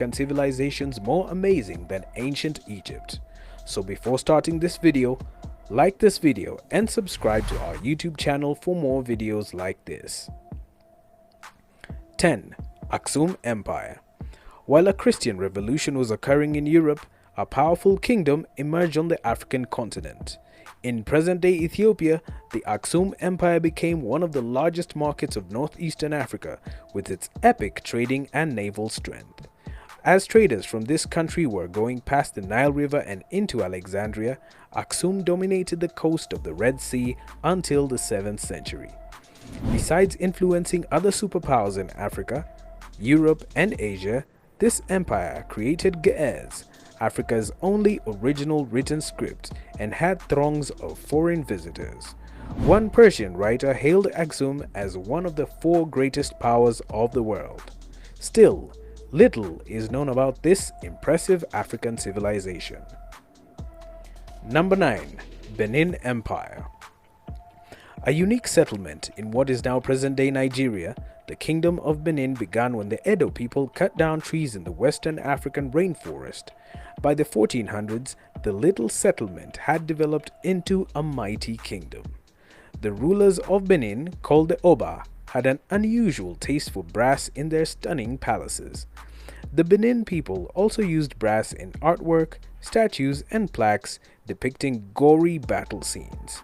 African civilizations more amazing than ancient Egypt. So before starting this video, like this video and subscribe to our YouTube channel for more videos like this. 10. Aksum Empire. While a Christian revolution was occurring in Europe, a powerful kingdom emerged on the African continent. In present-day Ethiopia, the Aksum Empire became one of the largest markets of northeastern Africa with its epic trading and naval strength. As traders from this country were going past the Nile River and into Alexandria, Aksum dominated the coast of the Red Sea until the 7th century. Besides influencing other superpowers in Africa, Europe and Asia, this empire created Ge'ez, Africa's only original written script, and had throngs of foreign visitors. One Persian writer hailed Aksum as one of the 4 greatest powers of the world. Still, little is known about this impressive African civilization. Number 9. Benin Empire. A unique settlement in what is now present-day Nigeria, the Kingdom of Benin began when the Edo people cut down trees in the western African rainforest. By the 1400s, the little settlement had developed into a mighty kingdom. The rulers of Benin, called the Oba, had an unusual taste for brass in their stunning palaces. The Benin people also used brass in artwork, statues, and plaques depicting gory battle scenes.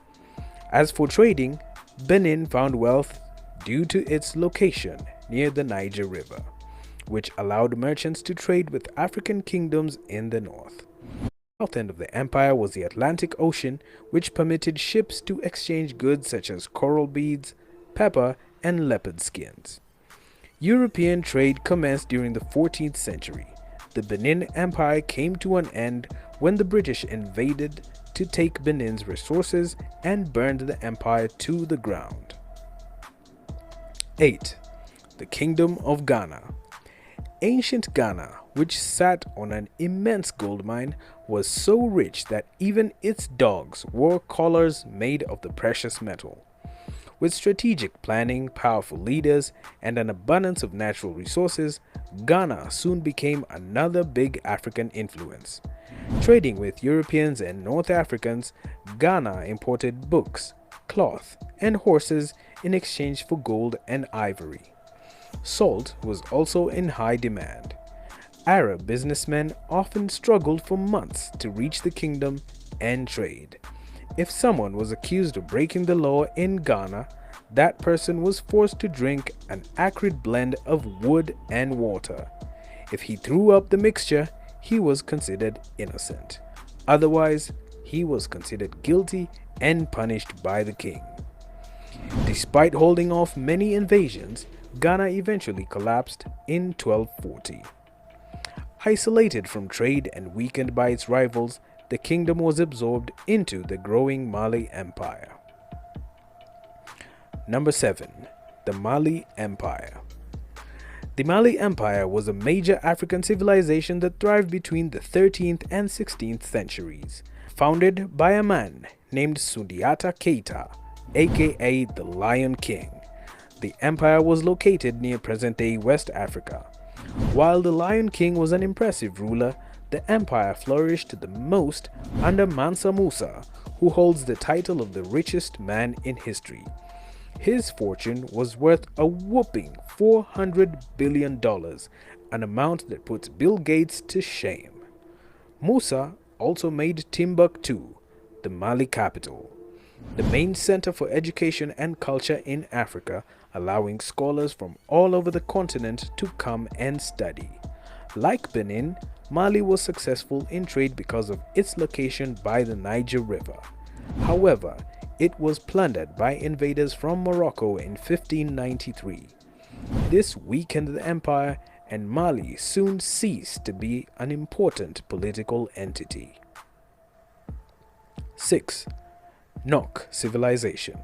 As for trading, Benin found wealth due to its location near the Niger River, which allowed merchants to trade with African kingdoms in the north. The south end of the empire was the Atlantic Ocean, which permitted ships to exchange goods such as coral beads, pepper, and leopard skins. European trade commenced during the 14th century. The Benin Empire came to an end when the British invaded to take Benin's resources and burned the empire to the ground. 8. The Kingdom of Ghana. Ancient Ghana, which sat on an immense gold mine, was so rich that even its dogs wore collars made of the precious metal. With strategic planning, powerful leaders, and an abundance of natural resources, Ghana soon became another big African influence. Trading with Europeans and North Africans, Ghana imported books, cloth, and horses in exchange for gold and ivory. Salt was also in high demand. Arab businessmen often struggled for months to reach the kingdom and trade. If someone was accused of breaking the law in Ghana, that person was forced to drink an acrid blend of wood and water. If he threw up the mixture, he was considered innocent. Otherwise, he was considered guilty and punished by the king. Despite holding off many invasions, Ghana eventually collapsed in 1240. Isolated from trade and weakened by its rivals, the kingdom was absorbed into the growing Mali Empire. Number 7. The Mali Empire. The Mali Empire was a major African civilization that thrived between the 13th and 16th centuries. Founded by a man named Sundiata Keita, aka the Lion King, the empire was located near present-day West Africa. While the Lion King was an impressive ruler, the empire flourished the most under Mansa Musa, who holds the title of the richest man in history. His fortune was worth a whopping $400 billion, an amount that puts Bill Gates to shame. Musa also made Timbuktu, the Mali capital, the main center for education and culture in Africa, allowing scholars from all over the continent to come and study. Like Benin, Mali was successful in trade because of its location by the Niger River. However, it was plundered by invaders from Morocco in 1593. This weakened the empire, and Mali soon ceased to be an important political entity. 6. Nok civilization.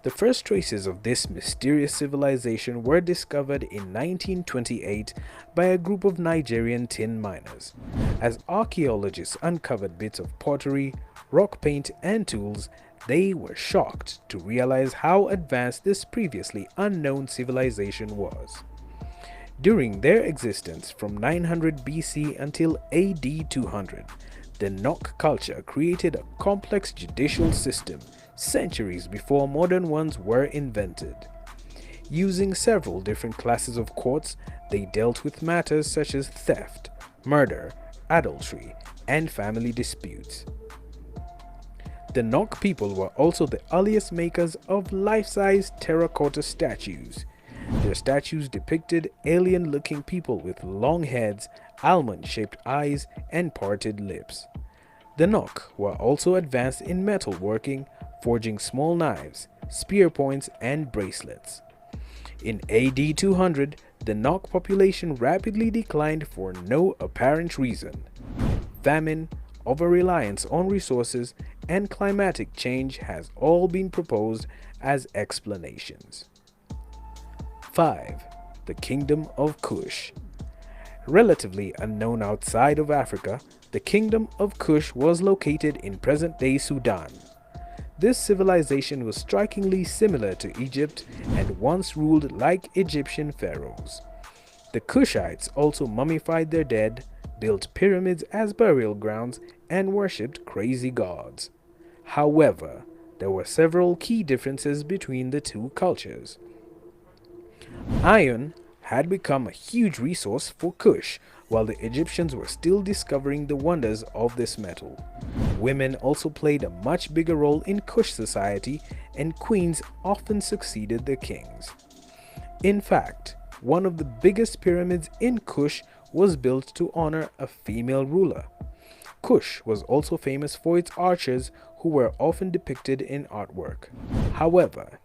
The first traces of this mysterious civilization were discovered in 1928 by a group of Nigerian tin miners. As archaeologists uncovered bits of pottery, rock paint, and tools, they were shocked to realize how advanced this previously unknown civilization was. During their existence from 900 BC until AD 200, the Nok culture created a complex judicial system centuries before modern ones were invented. Using several different classes of courts, they dealt with matters such as theft, murder, adultery, and family disputes. The Nok people were also the earliest makers of life-size terracotta statues. Their statues depicted alien-looking people with long heads, almond-shaped eyes, and parted lips. The Nok were also advanced in metalworking, forging small knives, spear points, and bracelets. In AD 200, the Nok population rapidly declined for no apparent reason. Famine, over-reliance on resources, and climatic change has all been proposed as explanations. 5. The Kingdom of Kush. Relatively unknown outside of Africa, the Kingdom of Kush was located in present-day Sudan. This civilization was strikingly similar to Egypt and once ruled like Egyptian pharaohs. The Kushites also mummified their dead, built pyramids as burial grounds, and worshipped crazy gods. However, there were several key differences between the two cultures. Iron had become a huge resource for Kush, while the Egyptians were still discovering the wonders of this metal. Women also played a much bigger role in Kush society, and queens often succeeded the kings. In fact, one of the biggest pyramids in Kush was built to honor a female ruler. Kush was also famous for its archers, who were often depicted in artwork. However,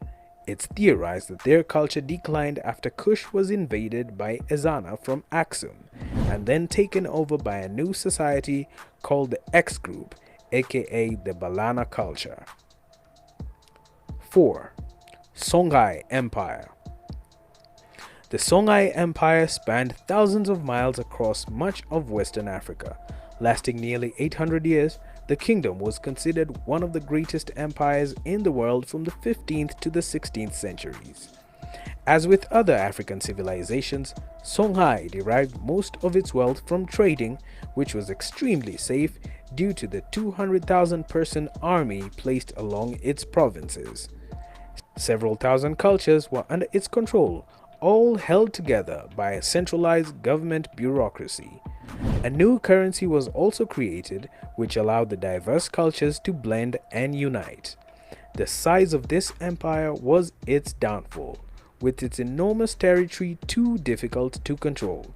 it's theorized that their culture declined after Kush was invaded by Ezana from Aksum and then taken over by a new society called the X group, aka the Balana culture. 4. Songhai Empire. The Songhai Empire spanned thousands of miles across much of Western Africa. Lasting nearly 800 years, the kingdom was considered one of the greatest empires in the world from the 15th to the 16th centuries. As with other African civilizations, Songhai derived most of its wealth from trading, which was extremely safe due to the 200,000-person army placed along its provinces. Several thousand cultures were under its control, all held together by a centralized government bureaucracy. A new currency was also created, which allowed the diverse cultures to blend and unite. The size of this empire was its downfall, with its enormous territory too difficult to control.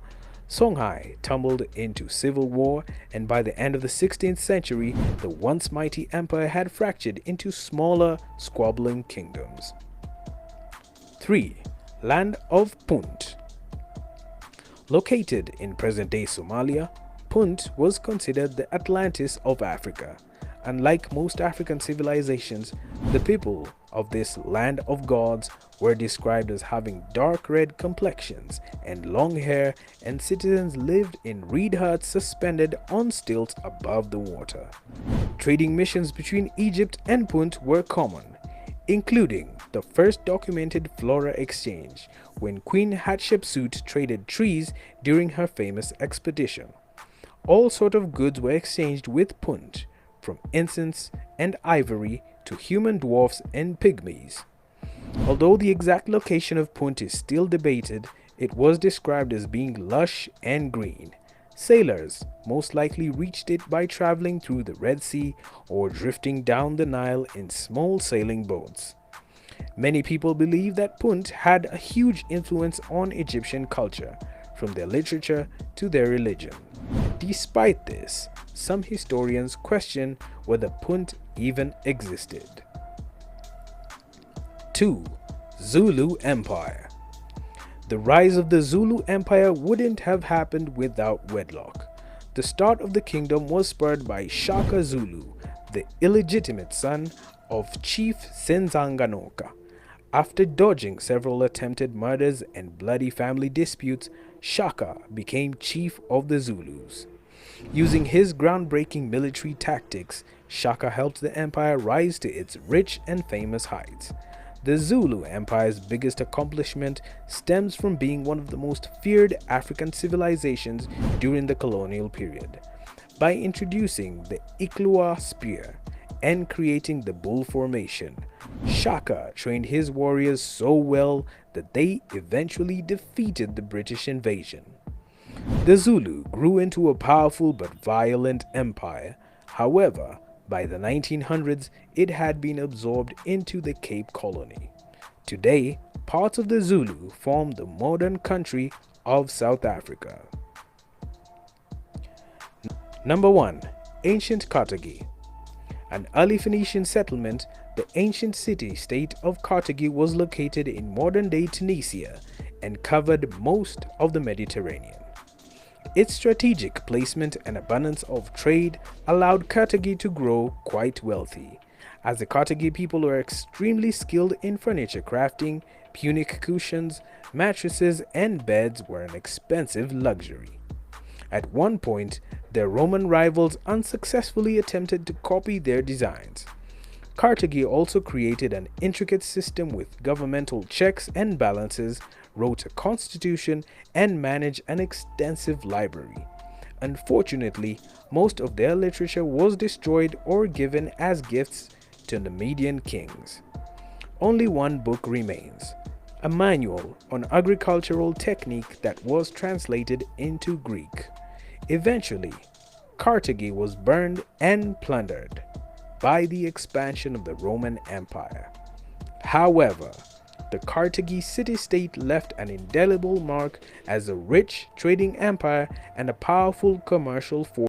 Songhai tumbled into civil war, and by the end of the 16th century, the once mighty empire had fractured into smaller, squabbling kingdoms. 3. Land of Punt. Located in present-day Somalia, Punt was considered the Atlantis of Africa. Unlike most African civilizations, the people of this land of gods were described as having dark red complexions and long hair, and citizens lived in reed huts suspended on stilts above the water. Trading missions between Egypt and Punt were common, including the first documented flora exchange, when Queen Hatshepsut traded trees during her famous expedition. All sorts of goods were exchanged with Punt, from incense and ivory to human dwarfs and pygmies. Although the exact location of Punt is still debated, it was described as being lush and green. Sailors most likely reached it by traveling through the Red Sea or drifting down the Nile in small sailing boats. Many people believe that Punt had a huge influence on Egyptian culture, from their literature to their religion. Despite this, some historians question whether Punt even existed. 2. Zulu Empire. The rise of the Zulu Empire wouldn't have happened without wedlock. The start of the kingdom was spurred by Shaka Zulu, the illegitimate son of Chief Senzanganoka. After dodging several attempted murders and bloody family disputes, Shaka became chief of the Zulus. Using his groundbreaking military tactics, Shaka helped the empire rise to its rich and famous heights. The Zulu Empire's biggest accomplishment stems from being one of the most feared African civilizations during the colonial period. By introducing the Iklua spear and creating the bull formation, Shaka trained his warriors so well that they eventually defeated the British invasion. The Zulu grew into a powerful but violent empire. However, by the 1900s, it had been absorbed into the Cape Colony. Today, parts of the Zulu form the modern country of South Africa. Number 1. Ancient Carthage. An early Phoenician settlement, the ancient city-state of Carthage was located in modern-day Tunisia and covered most of the Mediterranean. Its strategic placement and abundance of trade allowed Carthage to grow quite wealthy, as the Carthage people were extremely skilled in furniture crafting. Punic cushions, mattresses, and beds were an expensive luxury. At one point, their Roman rivals unsuccessfully attempted to copy their designs. Carthage also created an intricate system with governmental checks and balances, wrote a constitution, and managed an extensive library. Unfortunately, most of their literature was destroyed or given as gifts to the Median kings. Only one book remains, a manual on agricultural technique that was translated into Greek. Eventually, Carthage was burned and plundered by the expansion of the Roman Empire. However, the Carthage city-state left an indelible mark as a rich trading empire and a powerful commercial force.